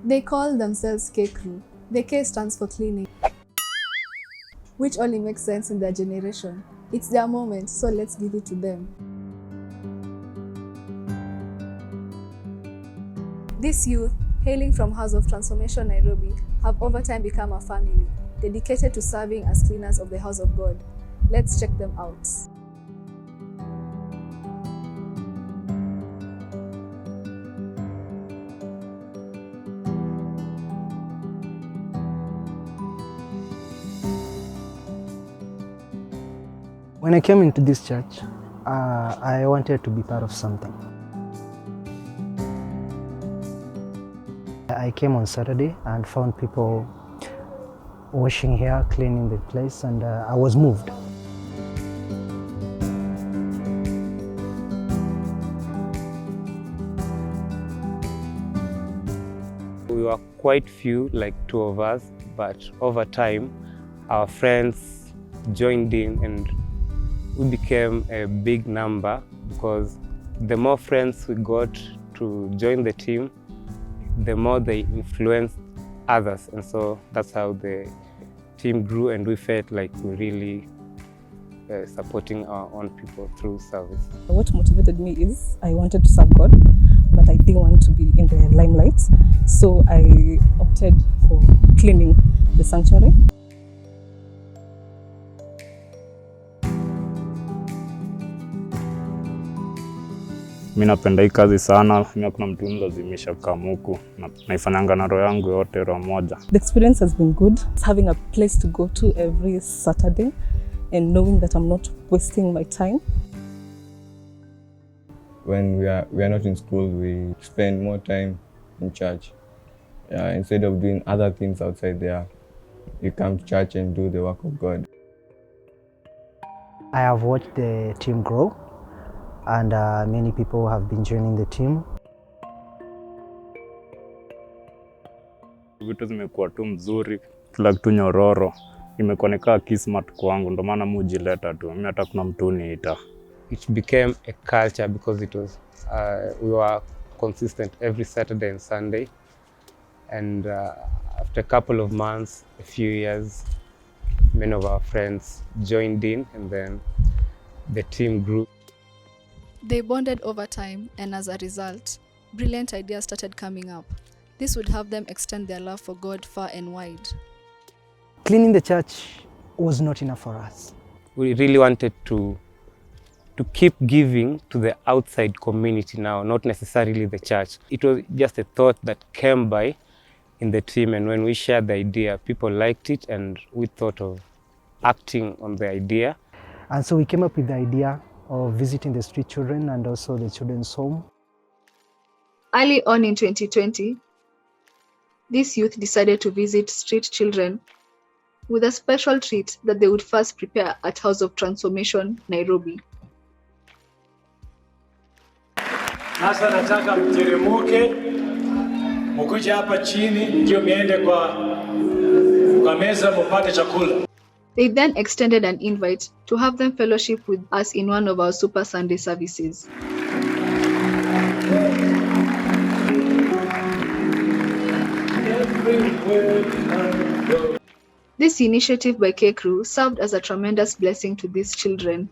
They call themselves Krew. The K stands for Kleaning, which only makes sense in their generation. It's their moment, so let's give it to them. These youth, hailing from House of Transformation Nairobi, have over time become a family, dedicated to serving as cleaners of the house of God. Let's check them out. When I came into this church, I wanted to be part of something. I came on Saturday and found people washing here, cleaning the place, and I was moved. We were quite few, like 2 of us, but over time, our friends joined in and we became a big number, because the more friends we got to join the team, the more they influenced others. And so that's how the team grew, and we felt like we really supporting our own people through service. What motivated me is I wanted to serve God, but I didn't want to be in the limelight. So I opted for cleaning the sanctuary. Mimi napenda hii kazi sana. Mimi hakuna mtu nilazimisha kamuku. Naifanyanga na roho yangu yote, roho moja. The experience has been good. Having a place to go to every Saturday and knowing that I'm not wasting my time. When we are not in school, we spend more time in church. Instead of doing other things outside there, we come to church and do the work of God. I have watched the team grow, and many people have been joining the team. Vitu zimekuwa tu mzuri, kila kitu nyororo. Imekuwa ni kama kismat kwangu, ndo maana mujileta tu. Mimi hata kuna mtu niita. It became a culture because it was we were consistent every Saturday and Sunday, and after a couple of months, a few years, many of our friends joined in, and then the team grew. They bonded over time, and as a result, brilliant ideas started coming up. This would have them extend their love for God far and wide. Cleaning the church was not enough for us. We really wanted to keep giving to the outside community now, not necessarily the church. It was just a thought that came by in the team, and when we shared the idea, people liked it, and we thought of acting on the idea. And so we came up with the idea of visiting the street children and also the children's home. Early on in 2020, this youth decided to visit street children with a special treat that they would first prepare at House of Transformation, Nairobi. Sasa nataka mteremuke, mkuje hapa chini, ndio miende kwa meza mpate chakula. They then extended an invite to have them fellowship with us in one of our Super Sunday services. This initiative by Krew served as a tremendous blessing to these children.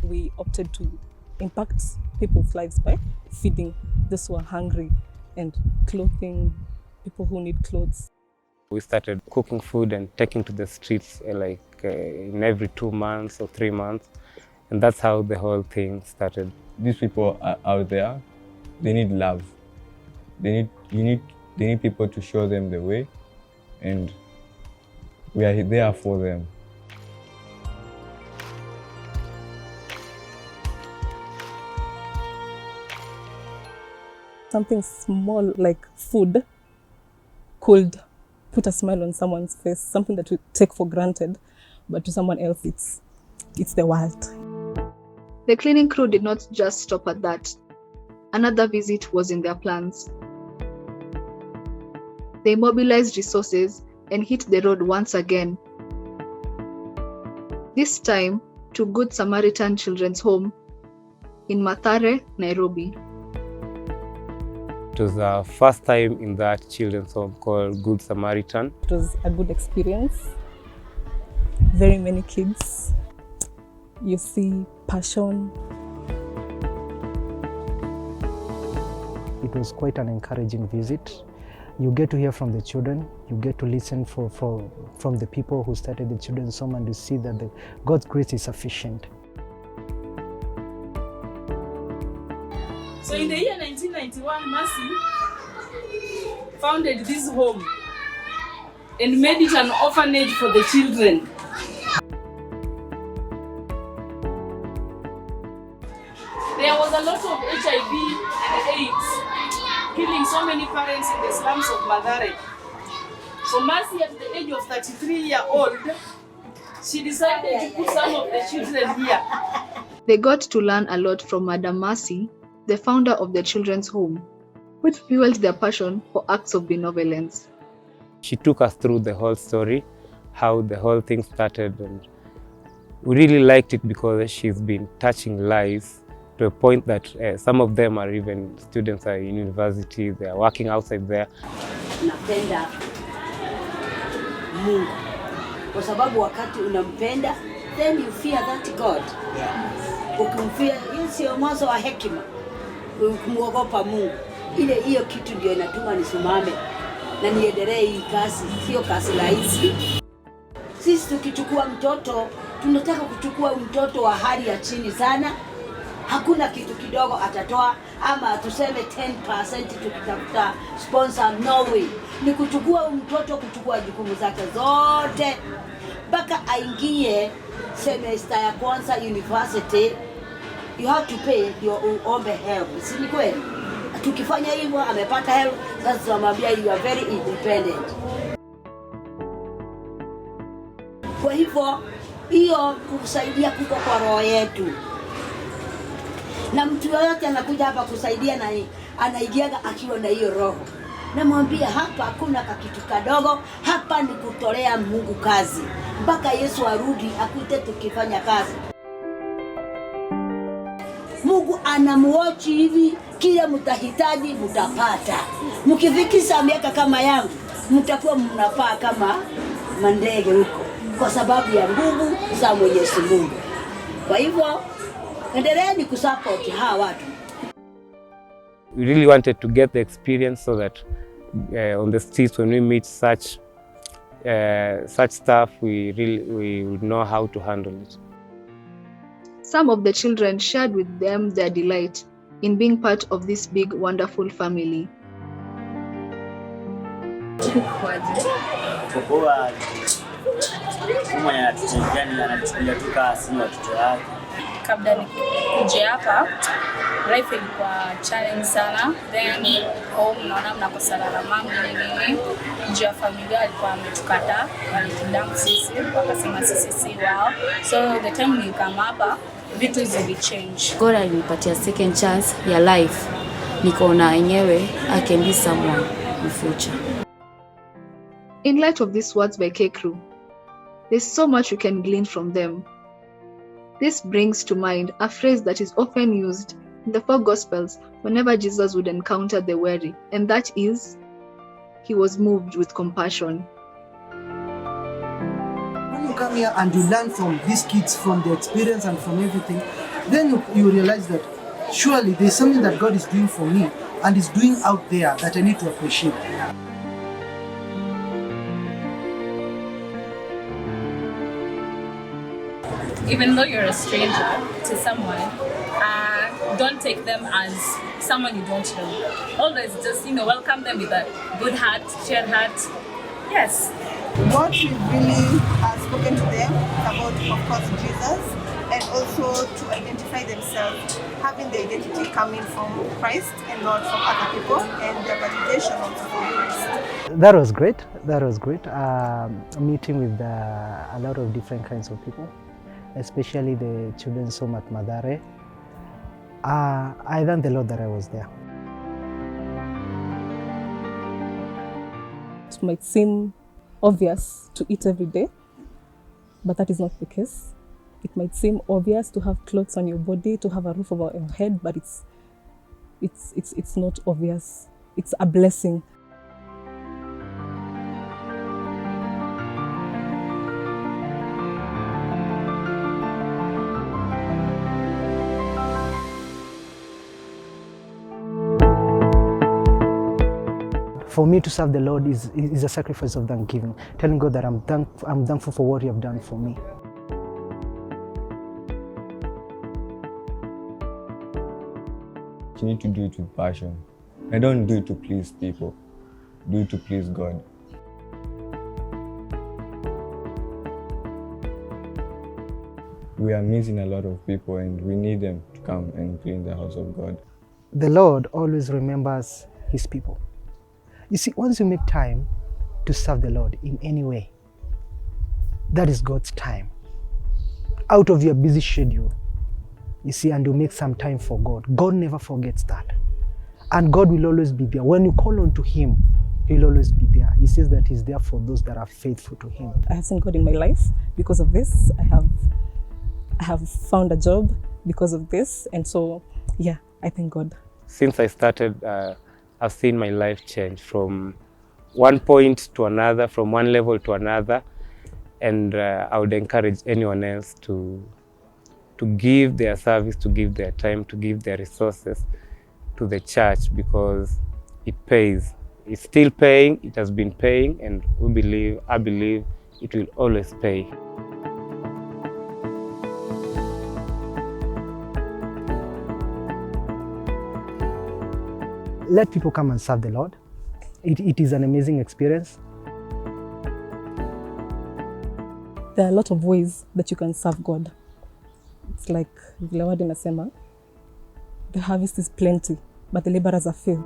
We opted to impact people's lives by feeding those who are hungry and clothing people who need clothes. We started cooking food and taking to the streets in every 2 months or 3 months, and that's how the whole thing started. These people are out there, they need love. They need people to show them the way, and we are there for them. Something small like food could put a smile on someone's face, something that we take for granted, but to someone else it's the world. The cleaning crew did not just stop at that. Another visit was in their plans. They mobilized resources and hit the road once again. This time to Good Samaritan Children's Home in Mathare, Nairobi. It was our first time in that children's home called Good Samaritan. It was a good experience. Very many kids. You see passion. It was quite an encouraging visit. You get to hear from the children, you get to listen from the people who started the children's home, and you see that God's grace is sufficient. So in the year 1991, Mercy founded this home and made it an orphanage for the children. There was a lot of HIV and AIDS killing so many parents in the slums of Mathare. So Mercy, at the age of 33-year-old, she decided to put some of the children here. They got to learn a lot from Madam Mercy, the founder of the children's home, which fueled their passion for acts of benevolence. She took us through the whole story, how the whole thing started, and we really liked it because she's been touching lives to a point that some of them are even students at university, they are working outside there. Napenda Mungu kwa sababu wakati unampenda, then you fear that God. Ukimfia, hiyo sio mwanzo wa hekima. Ukimwogopa Mungu, hiyo kitu ndio inatuma nisimame na niendelee hii kazi, sio kazi rahisi. Sisi tukichukua mtoto, tunataka kuchukua mtoto wa hali ya chini sana. Hakuna kitu kidogo atatoa, ama tuseme 10% tukitafuta sponsor, no way. Ni kuchukua mtoto, kuchukua jukumu zake zote mpaka aingie semester ya kwanza university. You have to pay your ombe help. Si ni kweli? Tukifanya hivyo amepata help, sasa tunamwambia you are very independent. Kwa hivyo hiyo kusaidia kuko kwa roho yetu. Na mtu yoyote anakuja hapa kusaidia na anaigiaga akiwa na hiyo roho. Namwambia hapa hakuna kitu kadogo, hapa ni kutolea Mungu kazi. Mpaka Yesu arudi akute tukifanya kazi. Mungu anamuochi hivi, kile mtahitaji mtapata. Mkifikisha miaka kama yangu, mtakuwa mnapaa kama mandege huko kwa sababu ya nguvu za Mwenyezi Mungu. Kwa hivyo endeleeni kusupport hawa watu. We really wanted to get the experience so that on the streets when we meet such stuff, we would know how to handle it. Some of the children shared with them their delight in being part of this big, wonderful family. Kabla nikuje hapa, life ilikuwa challenge sana. Then home naona mnakosana na mama nini. Nje ya familia alikuwa ametukata, alitudamu sisi, wakasema sisi si wao. So the time we come hapa, vitu zili change. God alinipatia second chance ya life. Nikaona enyewe I can be someone in future. In light of these words by Krew, there's so much we can glean from them. This brings to mind a phrase that is often used in the 4 Gospels whenever Jesus would encounter the weary, and that is, he was moved with compassion. When you come here and you learn from these kids, from their experience and from everything, then you realize that surely there's something that God is doing for me and is doing out there that I need to appreciate. Even though you're a stranger to someone, don't take them as someone you don't know. Always just, welcome them with a good heart, shared heart. Yes. What we really have spoken to them about, of course, Jesus, and also to identify themselves, having the identity coming from Christ and not from other people, and the validation also from Christ. That was great. That was great. Meeting with a lot of different kinds of people, especially the children's home at Mathare. I thank the Lord that I was there. It might seem obvious to eat every day, but that is not the case. It might seem obvious to have clothes on your body, to have a roof over your head, but it's not obvious. it's a blessing. For me to serve the Lord is a sacrifice of thanksgiving, telling God that I'm thankful for what you have done for me. You need to do it with passion. I don't do it to please people, do it to please God. We are missing a lot of people and we need them to come and clean the house of God. The Lord always remembers his people. You see, once you make time to serve the Lord in any way, that is God's time. Out of your busy schedule, you see, and you make some time for God. God never forgets that. And God will always be there. When you call on to him, he'll always be there. He says that he's there for those that are faithful to him. I have seen God in my life because of this. I have found a job because of this. And so, yeah, I thank God. Since I started, I've seen my life change from one point to another, from one level to another. And I would encourage anyone else to give their service, to give their time, to give their resources to the church, because it pays. It's still paying, it has been paying, and I believe it will always pay. Let people come and serve the Lord. It is an amazing experience. There are a lot of ways that you can serve God. It's like vile word inasema, the harvest is plenty, but the laborers are few.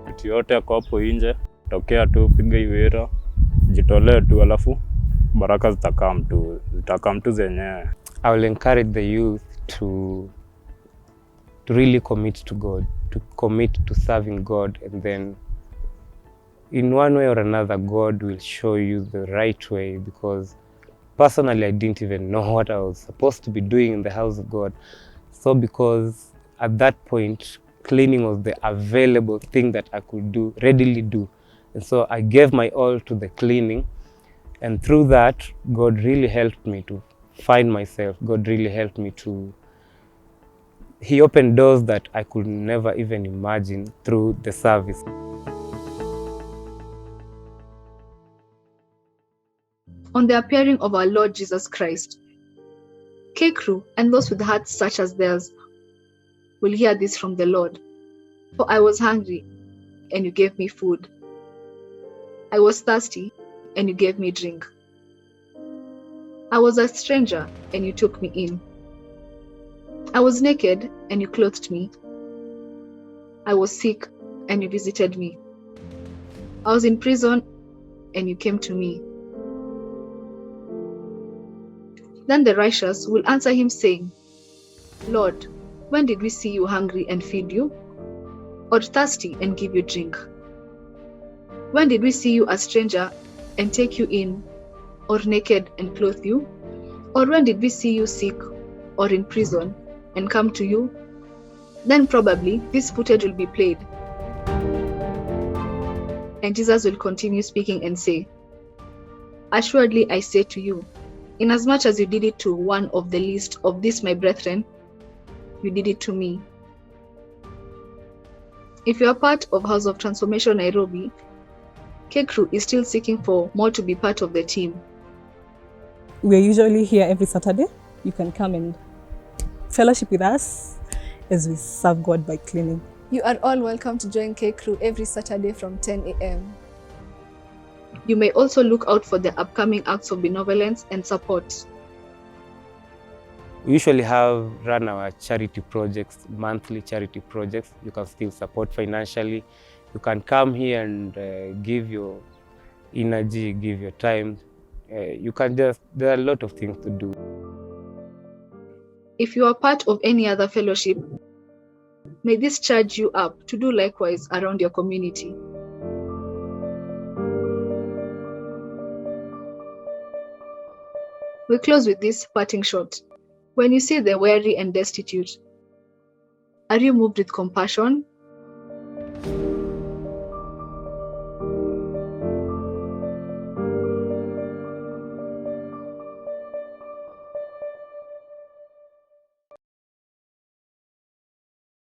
Mtu yote ako hapo nje, tokea tu, piga iwira, jitolee tu, alafu baraka zitakaa mtu zenyewe. I will encourage the youth to really commit to God, to commit to serving God, and then in one way or another, God will show you the right way, because personally, I didn't even know what I was supposed to be doing in the house of God. So because at that point, cleaning was the available thing that I could readily do. And so I gave my all to the cleaning. And through that, God really helped me to find myself. God really helped me He opened doors that I could never even imagine through the service. On the appearing of our Lord Jesus Christ, Krew and those with hearts such as theirs will hear this from the Lord. For I was hungry, and you gave me food. I was thirsty, and you gave me drink. I was a stranger, and you took me in. I was naked, and you clothed me. I was sick, and you visited me. I was in prison, and you came to me. Then the righteous will answer him, saying, Lord, when did we see you hungry and feed you, or thirsty and give you drink? When did we see you a stranger and take you in, or naked and clothe you? Or when did we see you sick or in prison and come to you? Then probably this footage will be played. And Jesus will continue speaking and say, Assuredly I say to you, inasmuch as you did it to one of the least of these my brethren, you did it to me. If you are part of House of Transformation Nairobi, Krew is still seeking for more to be part of the team. We are usually here every Saturday. You can come and fellowship with us as we serve God by cleaning. You are all welcome to join Krew every Saturday from 10 a.m. You may also look out for the upcoming acts of benevolence and support. We usually run our charity projects, monthly charity projects. You can still support financially. You can come here and give your energy, give your time. There are a lot of things to do. If you are part of any other fellowship, may this charge you up to do likewise around your community. We close with this parting shot. When you see the weary and destitute, are you moved with compassion